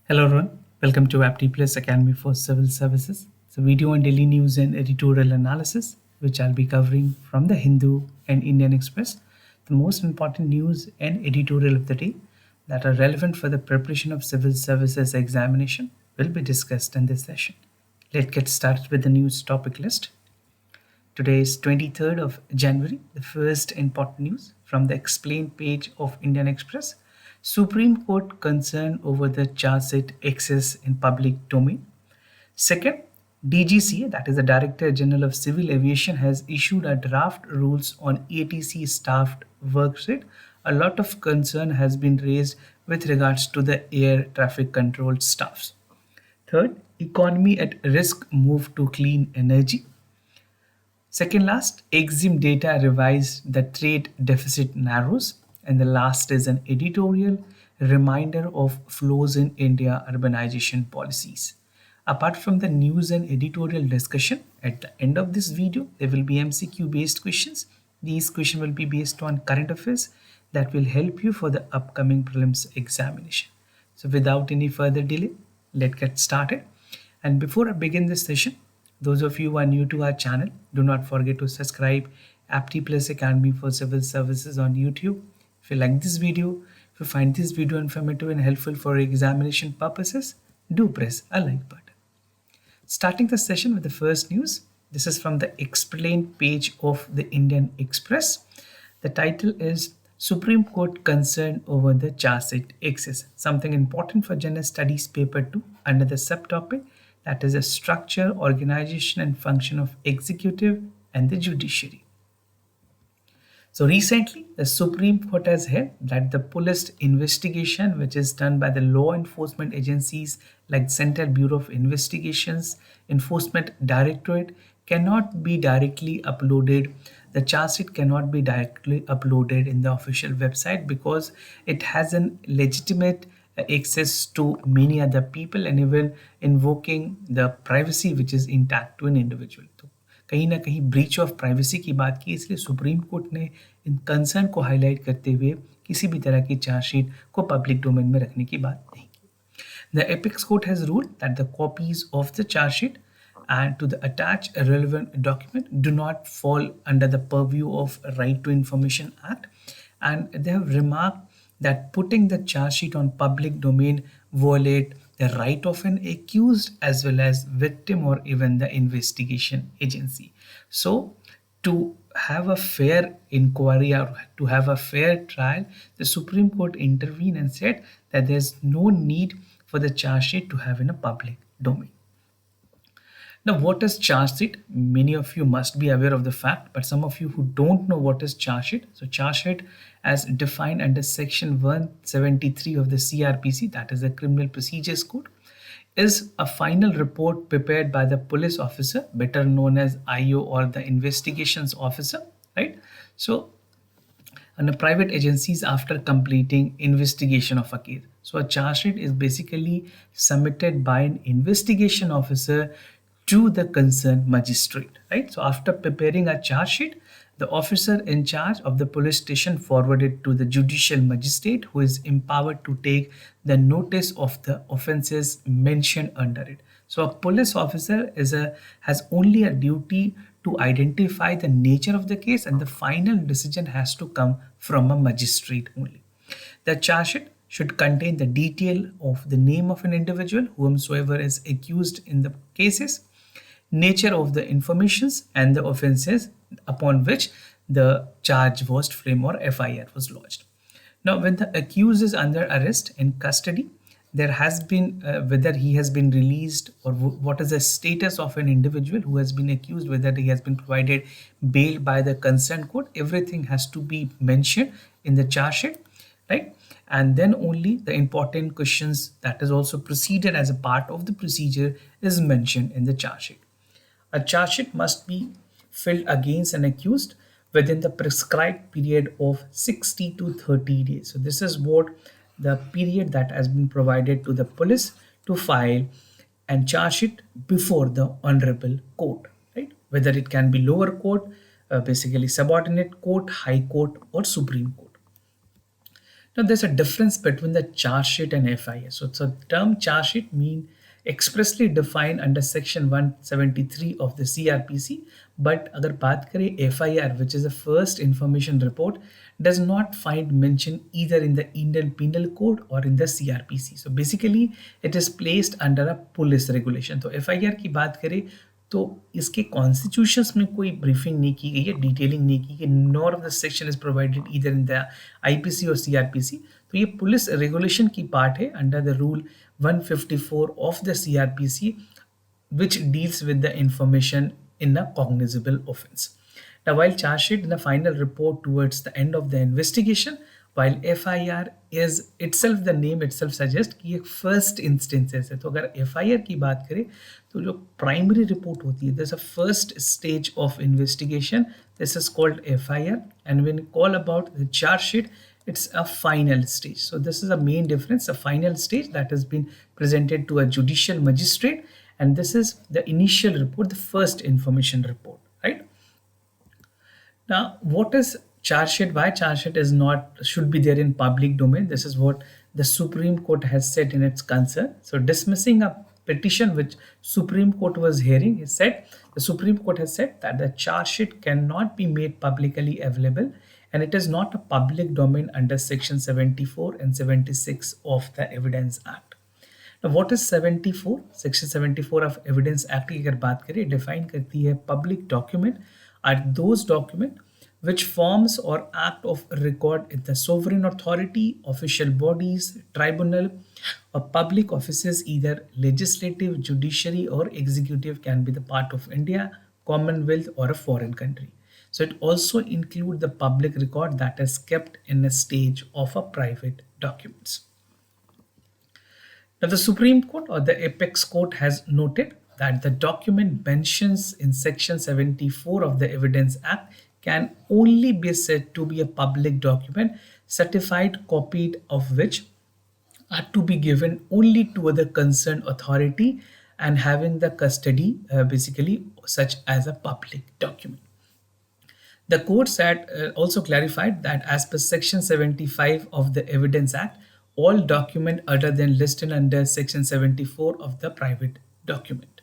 Hello everyone, welcome to Apti Plus Academy for Civil Services. It's a video on daily news and editorial analysis, which I'll be covering from the Hindu and Indian Express, the most important news and editorial of the day that are relevant for the preparation of civil services examination will be discussed in this session. Let's get started with the news topic list. Today is 23rd of January, the first important news from the explain page of Indian Express. Supreme Court concern over the chargesheet excess in public domain. Second, DGCA, that is the Director General of Civil Aviation, has issued a draft rules on ATC staffed worksheet. A lot of concern has been raised with regards to the air traffic control staffs. Third, economy at risk move to clean energy. Second last, EXIM data revised, the trade deficit narrows. And the last is an editorial reminder of flows in India urbanization policies. Apart from the news and editorial discussion, at the end of this video, there will be MCQ based questions. These questions will be based on current affairs that will help you for the upcoming prelims examination. So without any further delay, let's get started. And before I begin this session, those of you who are new to our channel, do not forget to subscribe Apti Plus Academy for Civil Services on YouTube. If you like this video, if you find this video informative and helpful for examination purposes, do press a like button. Starting the session with the first news, this is from the explain page of the Indian Express. The title is Supreme Court concerned over the chargesheet excess, something important for General Studies paper 2 under the subtopic that is the structure, organization and function of executive and the judiciary. So recently, the Supreme Court has held that the police investigation, which is done by the law enforcement agencies like Central Bureau of Investigations, Enforcement Directorate, cannot be directly uploaded. The chargesheet cannot be directly uploaded in the official website because it has an legitimate access to many other people and even invoking the privacy which is intact to an individual. तो कहीं ना कहीं breach of privacy की बात की, इसलिए supreme court ने इन concern को हाईलाइट करते हुए किसी भी तरह की चार्जशीट को पब्लिक डोमेन में रखने की बात नहीं की. The apex court has ruled that the copies of the charge sheet and to the attached relevant document do not fall under the purview of Right to Information Act, and they have remarked that putting the charge sheet on public domain violate the right of an accused as well as victim or even the investigation agency. So to have a fair inquiry or to have a fair trial, the Supreme Court intervened and said that there's no need for the charge sheet to have in a public domain. Now, what is charge sheet? Many of you must be aware of the fact, but some of you who don't know what is charge sheet. So charge sheet as defined under section 173 of the CRPC, that is the Criminal Procedures Code, is a final report prepared by the police officer, better known as IO or the investigations officer, right? So and the private agencies after completing investigation of a case. So a charge sheet is basically submitted by an investigation officer to the concerned magistrate, right? So after preparing a charge sheet, the officer in charge of the police station forwarded to the judicial magistrate who is empowered to take the notice of the offences mentioned under it. So a police officer has only a duty to identify the nature of the case, and the final decision has to come from a magistrate only. The charge sheet should contain the detail of the name of an individual whomsoever is accused in the cases, nature of the informations and the offences upon which the charge was framed or FIR was lodged. Now, when the accused is under arrest in custody, there has been whether he has been released or what is the status of an individual who has been accused, whether he has been provided bail by the concerned court, everything has to be mentioned in the charge sheet, right? And then only the important questions that is also proceeded as a part of the procedure is mentioned in the charge sheet. A charge sheet must be filled against an accused within the prescribed period of 60 to 30 days. So this is what the period that has been provided to the police to file and charge sheet before the honorable court, right? Whether it can be lower court, basically subordinate court, high court or supreme court. Now, there's a difference between the charge sheet and FIR. So, the term charge sheet mean expressly defined under section 173 of the CRPC. But अगर बात करें FIR, which is the first information report, does not find mention either in the Indian Penal Code or in the CRPC. So basically, it is placed under a police regulation. तो FIR की बात करें तो इसके constitutions में कोई briefing नहीं की गई है, डिटेलिंग नहीं की गई, nor of the section is provided either in the IPC और सीआरपीसी. तो ये पुलिस रेगुलेशन की पार्ट है under the rule 154 of the CrPC which deals with the information in a cognizable offense. Now, while charge sheet in the final report towards the end of the investigation, while FIR is itself, the name itself suggests कि ये first instances है. तो अगर FIR की बात करें तो जो primary report होती है, there's a first stage of investigation. This is called FIR, and when you call about the charge sheet, it's a final stage. So this is a main difference, a final stage that has been presented to a judicial magistrate, and this is the initial report, the first information report, right? Now, what is charge sheet? Why charge sheet is not should be there in public domain? This is what the Supreme Court has said in its concern. So, dismissing a petition which Supreme Court was hearing, it said the Supreme Court has said that the charge sheet cannot be made publicly available, and it is not a public domain under Section 74 and 76 of the Evidence Act. Now, what is 74? Section 74 of Evidence Act की अगर बात करें, define करती है public document are those document which forms or act of record in the sovereign authority, official bodies, tribunal, or public offices, either legislative, judiciary, or executive, can be the part of India, Commonwealth, or a foreign country. So it also includes the public record that is kept in a stage of a private documents. Now, the Supreme Court or the Apex Court has noted that the document mentions in Section 74 of the Evidence Act can only be said to be a public document, certified copied of which are to be given only to the concerned authority and having the custody, basically such as a public document. The court said, also clarified that as per Section 75 of the Evidence Act, all document other than listed under Section 74 of the private document.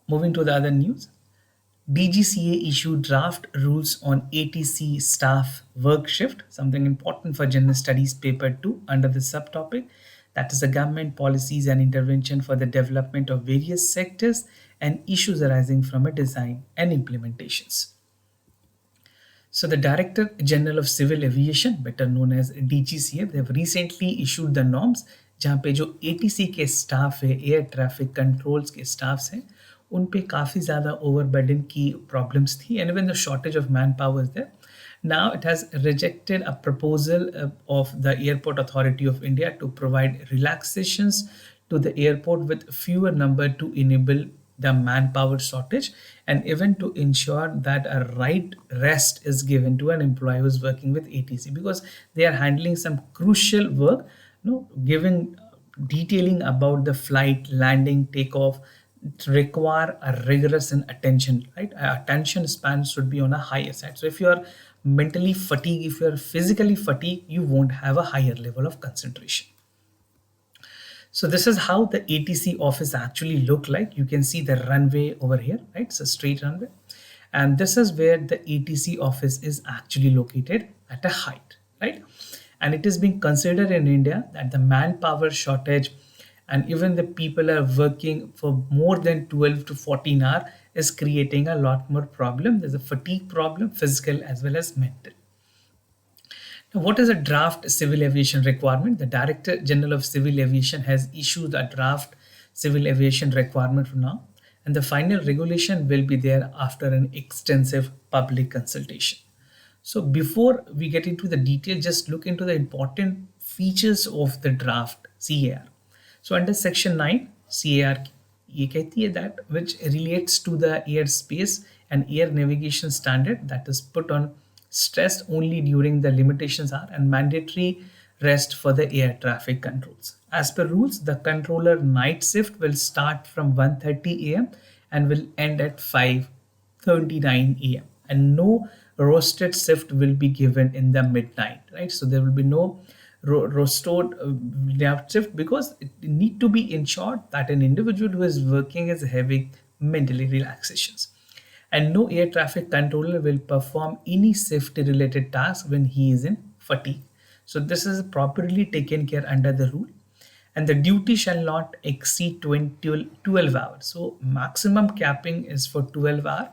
Moving to the other news, DGCA issued draft rules on ATC staff work shift, something important for General Studies Paper 2 under the subtopic, that is the government policies and intervention for the development of various sectors and issues arising from a design and implementations. So the Director General of Civil Aviation, better known as DGCA, they have recently issued the norms जहाँ पे जो ATC के staff है, air traffic controls के staffs हैं, उन पे काफ़ी ज़्यादा ओवरबर्डन की प्रॉब्लम्स थी, and when the shortage of manpower is there. Now it has rejected a proposal of the Airport Authority of India to provide relaxations to the airport with fewer number to enable the manpower shortage, and even to ensure that a right rest is given to an employee who is working with ATC, because they are handling some crucial work, giving detailing about the flight, landing, takeoff, require a rigorous and attention, right? Attention span should be on a higher side. So if you are mentally fatigued, if you are physically fatigued, you won't have a higher level of concentration. So this is how the ATC office actually look like. You can see the runway over here, right? It's a straight runway. And this is where the ATC office is actually located at a height, right? And it is being considered in India that the manpower shortage and even the people are working for more than 12 to 14 hours is creating a lot more problem. There's a fatigue problem, physical as well as mental. Now, what is a draft civil aviation requirement? The Director General of Civil Aviation has issued a draft civil aviation requirement for now, and the final regulation will be there after an extensive public consultation. So before we get into the detail, just look into the important features of the draft CAR. So under Section 9, CAR ये कहती है that which relates to the airspace and air navigation standard that is put on stress only during the limitations hour and mandatory rest for the air traffic controls. As per rules, the controller night shift will start from 1:30 a.m. and will end at 5:39 a.m. and no roasted shift will be given in the midnight, right? So there will be no roasted night shift, because it need to be ensured that an individual who is working is having mentally relaxations, and no air traffic controller will perform any safety related task when he is in fatigue. So this is properly taken care under the rule, and the duty shall not exceed 12 hours. So maximum capping is for 12 hours,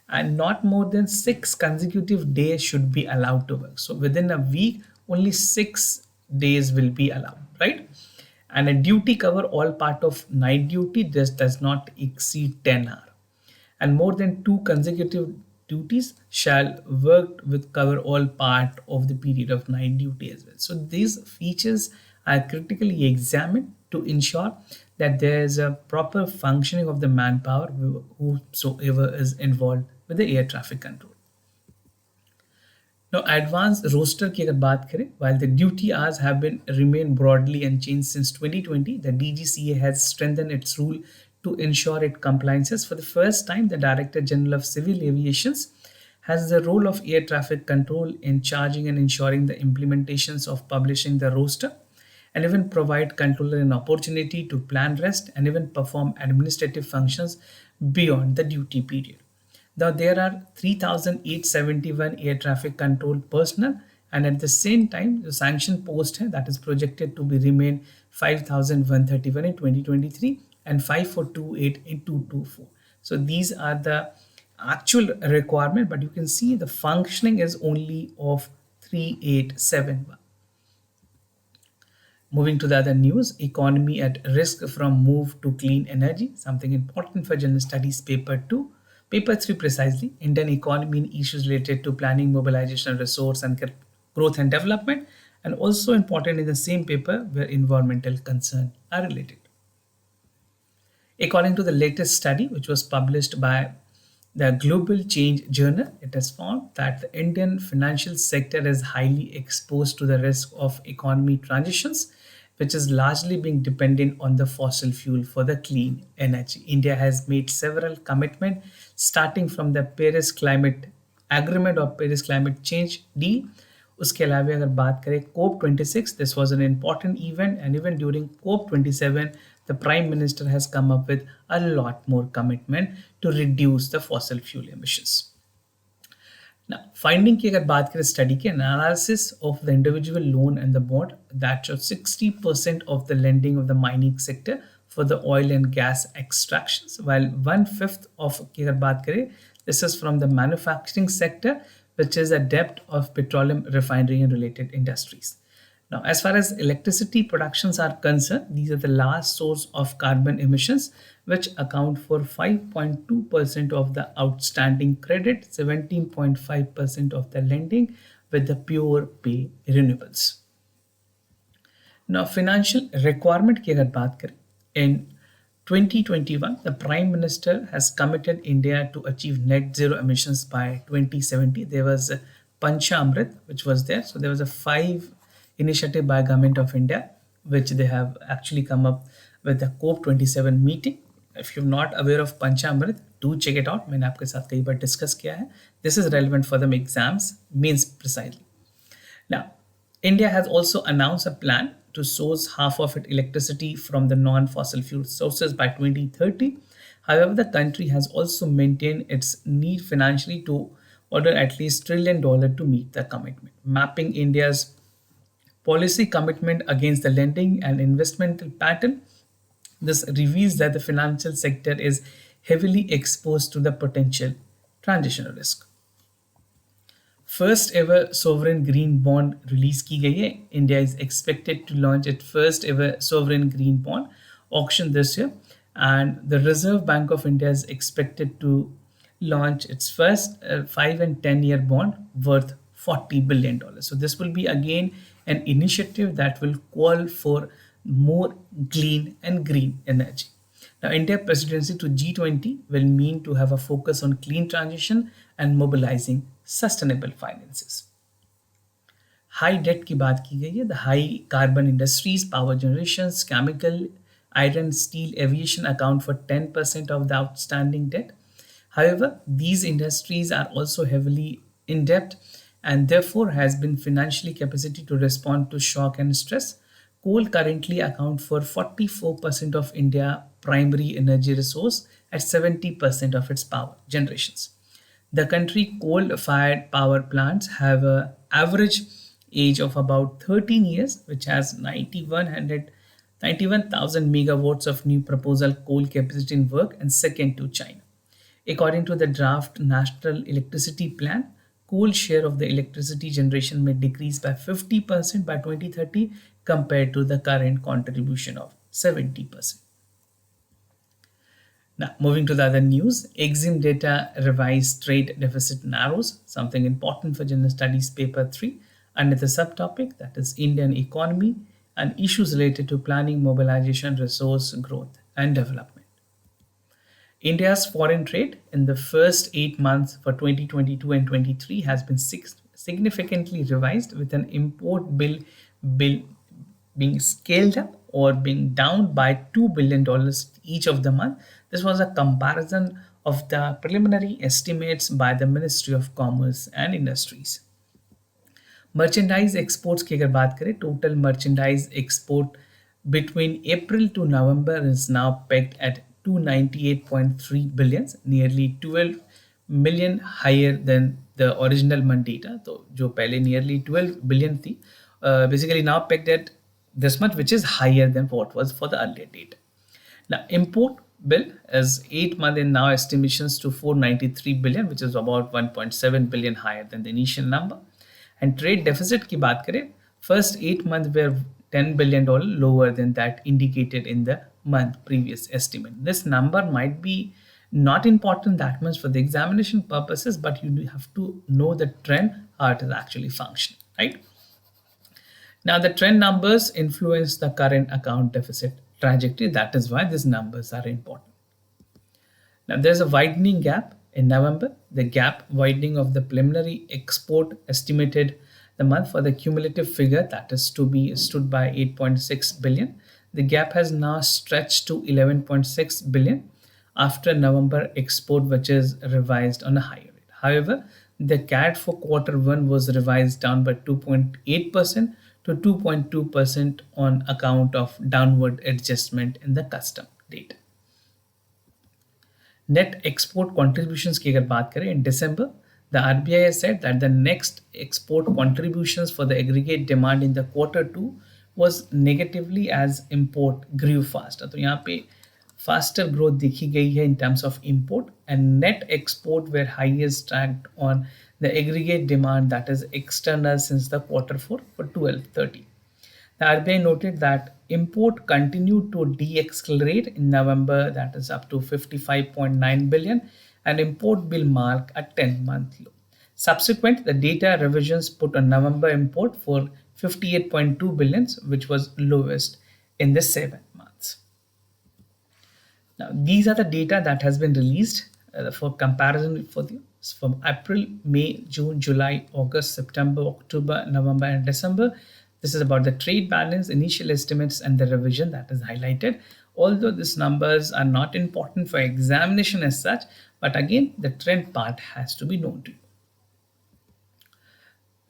and not more than 6 consecutive days should be allowed to work. So within a week, only 6 days will be allowed, right? And a duty cover all part of night duty. This does not exceed 10 hours, and more than 2 consecutive duties shall work with cover all part of the period of night duty as well. So these features are critically examined to ensure that there is a proper functioning of the manpower whosoever is involved with the air traffic control. Now, advanced roster की अगर बात करें, while the duty hours have been remained broadly unchanged since 2020, the DGCA has strengthened its rule to ensure it compliances. For the first time, the Director General of Civil Aviation has the role of air traffic control in charging and ensuring the implementations of publishing the roster, and even provide controller an opportunity to plan rest and even perform administrative functions beyond the duty period. Now there are 3,871 air traffic control personnel, and at the same time the sanction post that is projected to be remain 5,131 in 2023 and 5,428 in 224. So these are the actual requirement, but you can see the functioning is only of 3,871. Moving to the other news, economy at risk from move to clean energy, something important for general studies paper 2. Paper 3 precisely, Indian economy and issues related to planning, mobilization, resource and growth and development, and also important in the same paper where environmental concerns are related. According to the latest study, which was published by the Global Change Journal, it has found that the Indian financial sector is highly exposed to the risk of economy transitions, which is largely being dependent on the fossil fuel for the clean energy. India has made several commitments starting from the Paris Climate Agreement or Paris Climate Change deal. उसके अलावा अगर बात करें COP 26, this was an important event, and even during COP 27 the Prime Minister has come up with a lot more commitment to reduce the fossil fuel emissions. Now, finding की अगर बात करें study के analysis of the individual loan and the bond that shows 60% of the lending of the mining sector for the oil and gas extractions, while 1/5 of की अगर बात करें, this is from the manufacturing sector, which is a debt of petroleum refinery and related industries. Now, as far as electricity productions are concerned, these are the last source of carbon emissions, which account for 5.2% of the outstanding credit, 17.5% of the lending with the pure pay renewables. Now, financial requirement की अगर बात करें, in 2021, the Prime Minister has committed India to achieve net zero emissions by 2070. There was Panchamrit, which was there. So there was a 5 initiative by Government of India, which they have actually come up with the COP 27 meeting. If you're not aware of Panchamrit, do check it out. मैंने आपके साथ कई बार discuss किया है. This is relevant for the exams, means precisely. Now, India has also announced a plan to source half of its electricity from the non-fossil fuel sources by 2030. However, the country has also maintained its need financially to order at least $1 trillion to meet the commitment. Mapping India's policy commitment against the lending and investmental pattern, this reveals that the financial sector is heavily exposed to the potential transition risk. First ever sovereign green bond release की गई है. India is expected to launch its first ever sovereign green bond auction this year, and the Reserve Bank of India is expected to launch its first 5 and 10-year bond worth $40 billion. So this will be again an initiative that will call for more clean and green energy. Now, India presidency to G20 will mean to have a focus on clean transition and mobilizing sustainable finances. High debt की बात की गई है. The high carbon industries, power generations, chemical, iron, steel, aviation account for 10% of the outstanding debt. However, these industries are also heavily in debt and therefore has been financially capacity to respond to shock and stress. Coal currently account for 44% of India primary energy resource at 70% of its power generations. The country coal-fired power plants have an average age of about 13 years, which has 91,000 megawatts of new proposal coal capacity in work and second to China. According to the draft National Electricity Plan, coal share of the electricity generation may decrease by 50% by 2030 compared to the current contribution of 70%. Now, moving to the other news, Exim data revised trade deficit narrows, something important for General Studies Paper 3, under the subtopic that is Indian economy and issues related to planning, mobilization, resource growth, and development. India's foreign trade in the first 8 months for 2022 and 23 has been significantly revised, with an bill being scaled up or being down by $2 billion each of the month. This was a comparison of the preliminary estimates by the Ministry of Commerce and Industries. Merchandise exports की अगर बात करें, total merchandise export between April to November is now pegged at 298.3 billion, nearly 12 million higher than the original month data. तो जो पहले nearly 12 billion थी, basically now pegged at this month, which is higher than what was for the earlier data. Now, import bill is 8 month in now estimations to 493 billion, which is about 1.7 billion higher than the initial number. And trade deficit की बात करें, first 8 months were $10 billion lower than that indicated in the month previous estimate. This number might be not important that much for the examination purposes, but you have to know the trend, how it is actually functioning, right? Now, the trend numbers influence the current account deficit trajectory. That is why these numbers are important. Now, there's a widening gap in November. The gap widening of the preliminary export estimated the month for the cumulative figure that is to be stood by 8.6 billion. The gap has now stretched to 11.6 billion after November export, which is revised on a higher rate. However, the CAD for quarter one was revised down by 2.8% to 2.2% on account of downward adjustment in the custom data. Net export contributions की अगर बात करें, in December, the RBI has said that the next export contributions for the aggregate demand in the quarter two was negatively as import grew faster. तो यहाँ पे faster growth देखी गई है in terms of import, and net export were highest tracked on the aggregate demand, that is external, since the quarter four for 12-13. The RBI noted that import continued to de-accelerate in November, that is up to 55.9 billion, and import bill mark a 10-month low. Subsequent, the data revisions put on November import for 58.2 billion, which was lowest in the 7 months. Now, these are the data that has been released for comparison for the from April, May, June, July, August, September, October, November, and December. This is about the trade balance, initial estimates, and the revision that is highlighted. Although these numbers are not important for examination as such, but again, the trend part has to be known to you.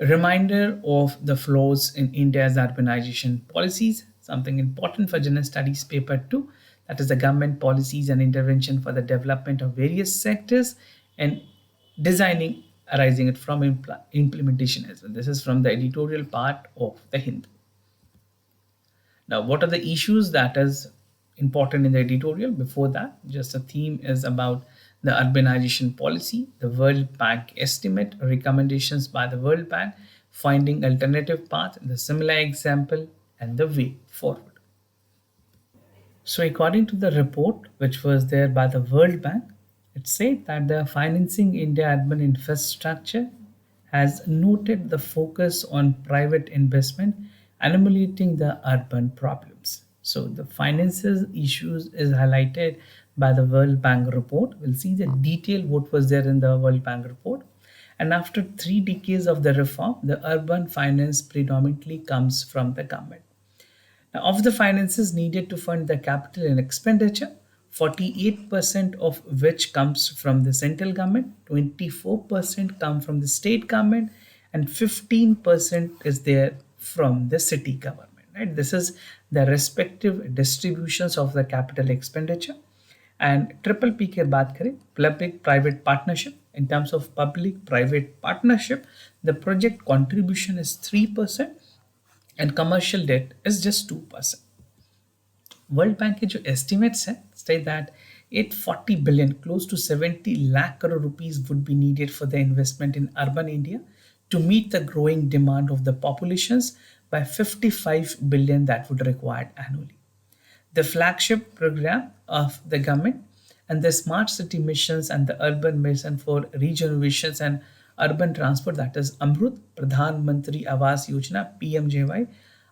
A reminder of the flaws in India's urbanization policies, something important for General Studies Paper 2, that is the government policies and intervention for the development of various sectors and designing arising it from implementation as well. This is from the editorial part of the Hindu. Now, what are the issues that is important in the editorial? Before that, just the theme is about the urbanization policy, the World Bank estimate, recommendations by the World Bank, finding alternative path, the similar example, and the way forward. So according to the report which was there by the World Bank, it said that the financing India urban infrastructure has noted the focus on private investment eliminating the urban problems. So the finances issues is highlighted by the World Bank report. We'll see the detail what was there in the World Bank report. And after 3 decades of the reform, the urban finance predominantly comes from the government. Now, of the finances needed to fund the capital and expenditure, 48% of which comes from the central government, 24% come from the state government, and 15% is there from the city government. Right? This is the respective distributions of the capital expenditure. And triple P की बात करें, public private partnership, in terms of public private partnership, the project contribution is 3% and commercial debt is just 2%. World bank के जो estimates हैं say that 840 billion, close to 70 lakh crore rupees would be needed for the investment in urban India to meet the growing demand of the populations by 55 billion that would required annually. The flagship program of the government and the smart city missions and the urban mission for regenerations and urban transport, that is Amrut Pradhan Mantri Awas Yojana PMJY,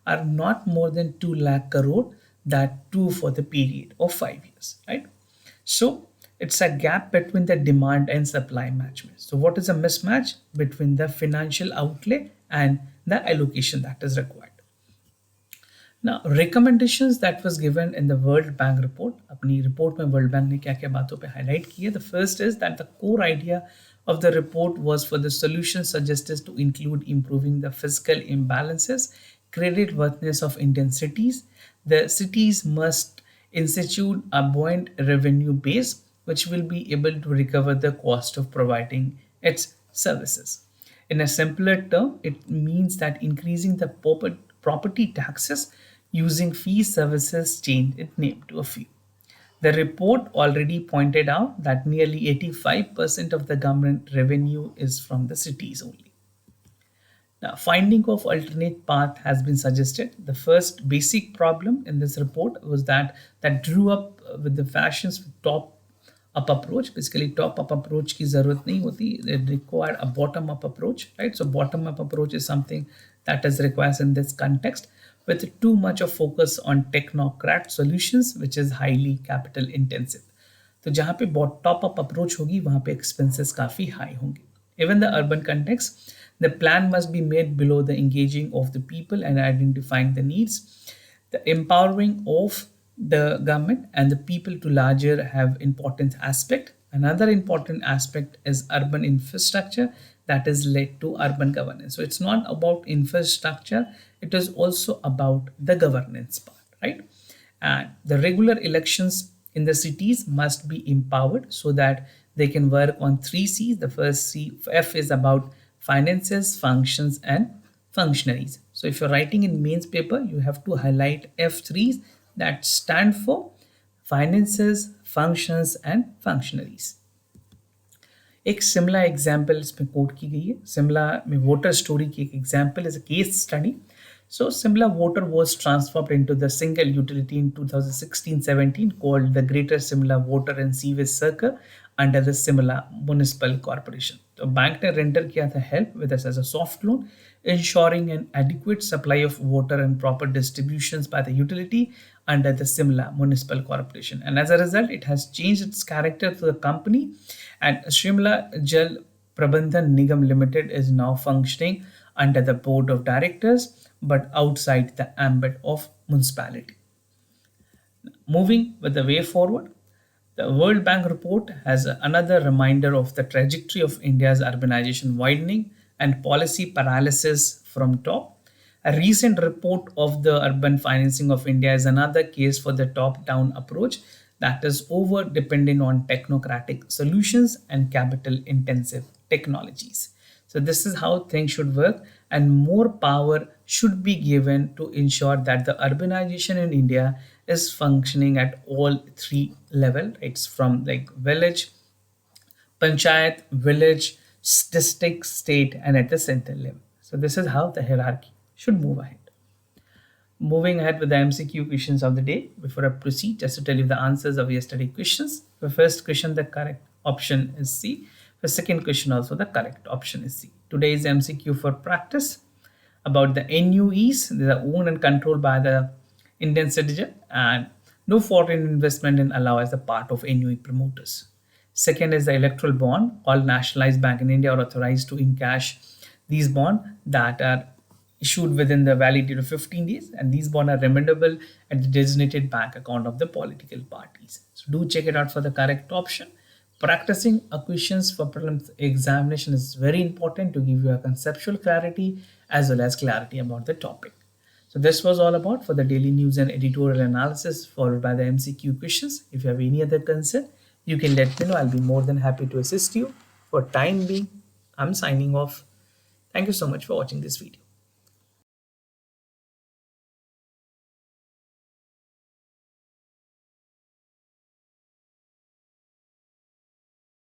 are not more than 2 lakh crore, that too for the period of 5 years, right? So it's a gap between the demand and supply management. So what is a mismatch between the financial outlay and the allocation that is required? Now, recommendations that was given in the World Bank report, अपनी report में World Bank ने क्या क्या बातों पे highlight की है. The first is that the core idea of the report was for the solution suggested to include improving the fiscal imbalances, credit worthiness of Indian cities. The cities must institute a buoyant revenue base which will be able to recover the cost of providing its services. In a simpler term, it means that increasing the property taxes using fee services changed its name to a fee. The report already pointed out that nearly 85% of the government revenue is from the cities only. Now, finding of alternate path has been suggested. The first basic problem in this report was that drew up with the fashions with top up approach. Basically, top up approach की जरूरत नहीं होती. It required a bottom up approach, right? So bottom up approach is something that is required in this context, with too much of focus on technocrat solutions, which is highly capital intensive. तो जहाँ पे top up approach होगी वहाँ पे expenses काफ़ी high होंगे. Even the urban context, the plan must be made below the engaging of the people and identifying the needs. The empowering of the government and the people to larger have important aspect. Another important aspect is urban infrastructure that is led to urban governance. So it's not about infrastructure, it is also about the governance part, right? And the regular elections in the cities must be empowered so that they can work on 3 C's. The first C, F is about finances, functions, and functionaries. So if you're writing in mains paper, you have to highlight F3s that stand for finances, functions, and functionaries. एक सिमला example इसमें coat की गई है. सिमला में voter story की एक example is a case study. So Simla water was transformed into the single utility in 2016-17 called the Greater Simla Water and Sewage Circle under the Simla Municipal Corporation. तो bank ने render किया था help with us as a soft loan, ensuring an adequate supply of water and proper distributions by the utility under the Simla Municipal Corporation. And as a result, it has changed its character to the company, and Shimla Jal Prabandhan Nigam Limited is now functioning under the board of directors but outside the ambit of municipality. Moving with the way forward, the World Bank report has another reminder of the trajectory of India's urbanization widening and policy paralysis from top. A recent report of the urban financing of India is another case for the top-down approach that is over dependent on technocratic solutions and capital-intensive technologies. So this is how things should work, and more power should be given to ensure that the urbanization in India is functioning at all 3 levels. It's from like village, panchayat, village, district, state, and at the central level. So this is how the hierarchy should move ahead. Moving ahead with the MCQ questions of the day. Before I proceed, just to tell you the answers of yesterday questions. The first question, the correct option is C. The second question also, the correct option is C. Today's MCQ for practice about the NUEs. They are owned and controlled by the Indian citizen, and no foreign investment is allowed as a part of NUE promoters. Second is the electoral bond. All nationalized bank in India are authorized to encash these bonds that are issued within the validity of 15 days, and these bonds are remittable at the designated bank account of the political parties. So do check it out for the correct option. Practicing questions for prelims examination is very important to give you a conceptual clarity as well as clarity about the topic. So this was all about for the daily news and editorial analysis followed by the MCQ questions. If you have any other concern, you can let me know. I'll be more than happy to assist you. For time being, I'm signing off. Thank you so much for watching this video.